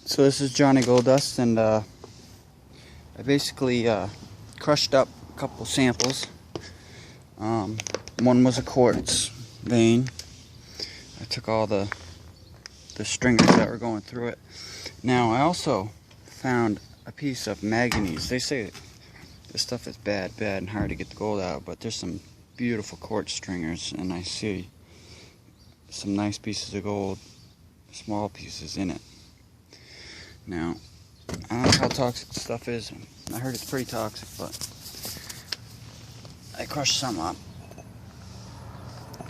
So this is Johnny Gold Dust, and I basically crushed up a couple samples. One was a quartz vein. I took all the stringers that were going through it. Now I also found a piece of manganese. They say this stuff is bad and hard to get the gold out, but there's some beautiful quartz stringers, and I see some nice pieces of gold, small pieces in it. Now, I don't know how toxic the stuff is. I heard it's pretty toxic, but I crushed some up.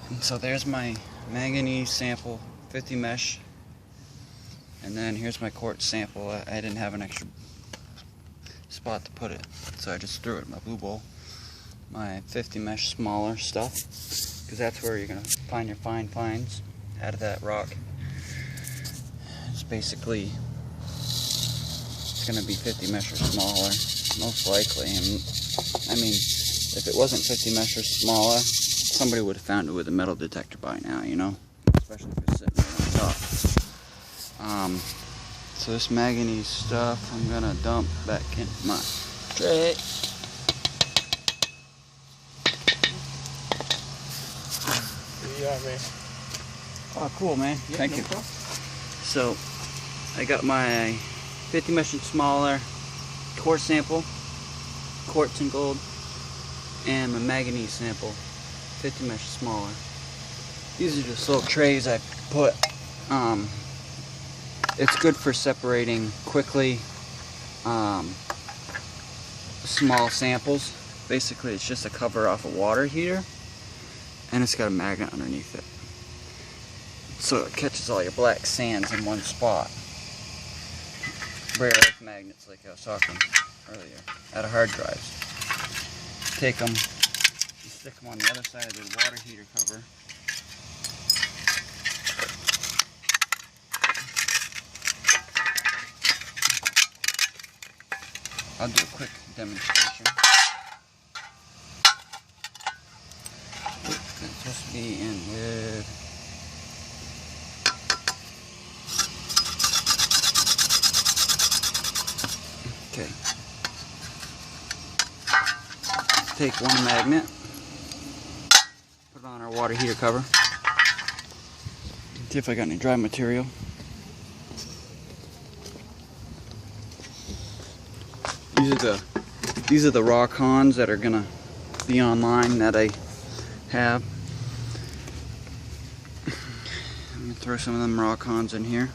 And so there's my manganese sample, 50 mesh. And then here's my quartz sample. I didn't have an extra spot to put it, so I just threw it in my blue bowl. My 50 mesh smaller stuff, because that's where you're going to find your fine finds out of that rock. It's basically going to be 50 mesh or smaller, most likely. And I mean, if it wasn't 50 mesh or smaller, somebody would have found it with a metal detector by now, you know, especially if it's sitting right on top. So this manganese stuff I'm gonna dump back in my tray. Yeah, man. Oh, cool, man. Yeah, Thank no you. problem. So I got my 50 mesh and smaller quartz sample, quartz and gold, and my manganese sample, 50 mesh smaller. These are just little trays I put. It's good for separating quickly small samples. Basically, it's just a cover off a water heater, and it's got a magnet underneath it, so it catches all your black sands in one spot. Rare earth magnets, like I was talking earlier, out of hard drives. Take them and stick them on the other side of the water heater cover. I'll do a quick demonstration. It's supposed to be in with okay. Take one magnet, put it on our water heater cover. See if I got any dry material. These are the rockhounds that are gonna be online that I have. I'm gonna throw some of them rockhounds in here.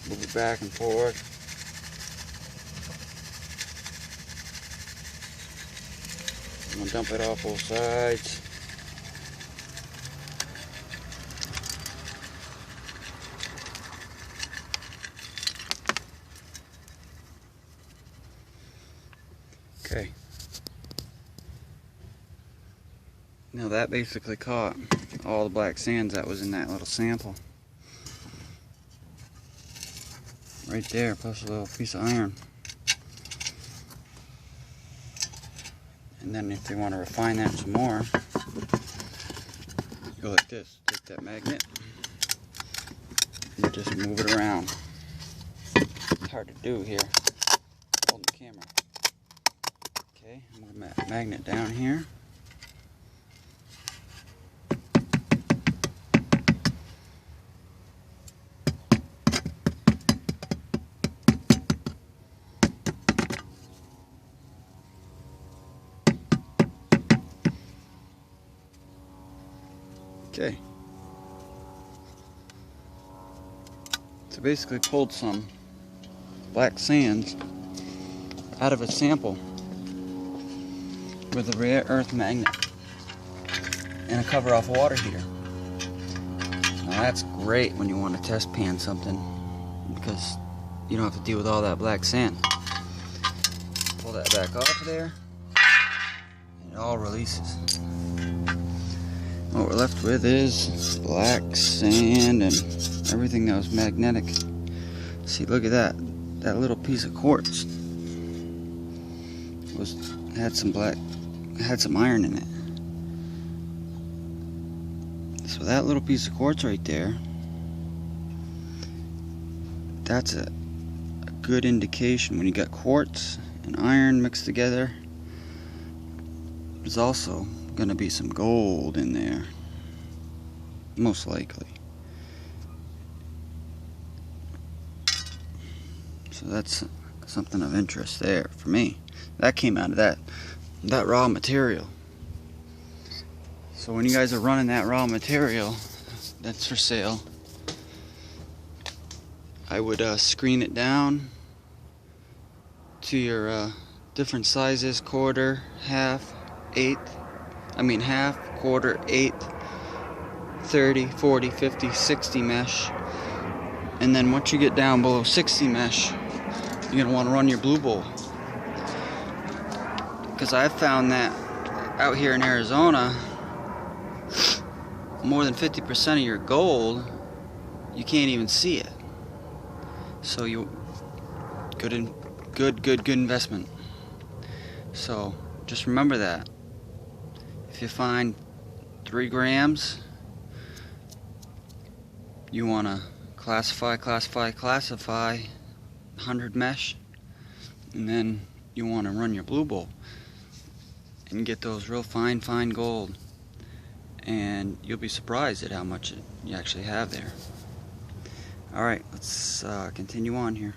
Move it back and forth. I'm gonna dump it off both sides. Okay. Now that basically caught all the black sands that was in that little sample. Right there, plus a little piece of iron. And then if you want to refine that some more, go like this. Take that magnet and just move it around. It's hard to do here, holding the camera. Okay, I'm going to move that magnet down here. Okay, so basically pulled some black sands out of a sample with a rare earth magnet and a cover off a water heater. Now that's great when you want to test pan something, because you don't have to deal with all that black sand. Pull that back off of there and it all releases. What we're left with is black sand and everything that was magnetic. See, look at that. That little piece of quartz had some iron in it. So that little piece of quartz right there, that's a good indication. When you got quartz and iron mixed together, there's also going to be some gold in there, most likely. So that's something of interest there for me. That came out of that raw material. So when you guys are running that raw material that's for sale, I would screen it down to your different sizes: quarter, half, eighth, half, quarter, eighth, 30, 40, 50, 60 mesh. And then once you get down below 60 mesh, you're going to want to run your blue bowl. Because I've found that out here in Arizona, more than 50% of your gold, you can't even see it. So good investment. So just remember that. If you find 3 grams, you want to classify 100 mesh, and then you want to run your blue bowl and get those real fine gold, and you'll be surprised at how much you actually have there. Alright, let's continue on here.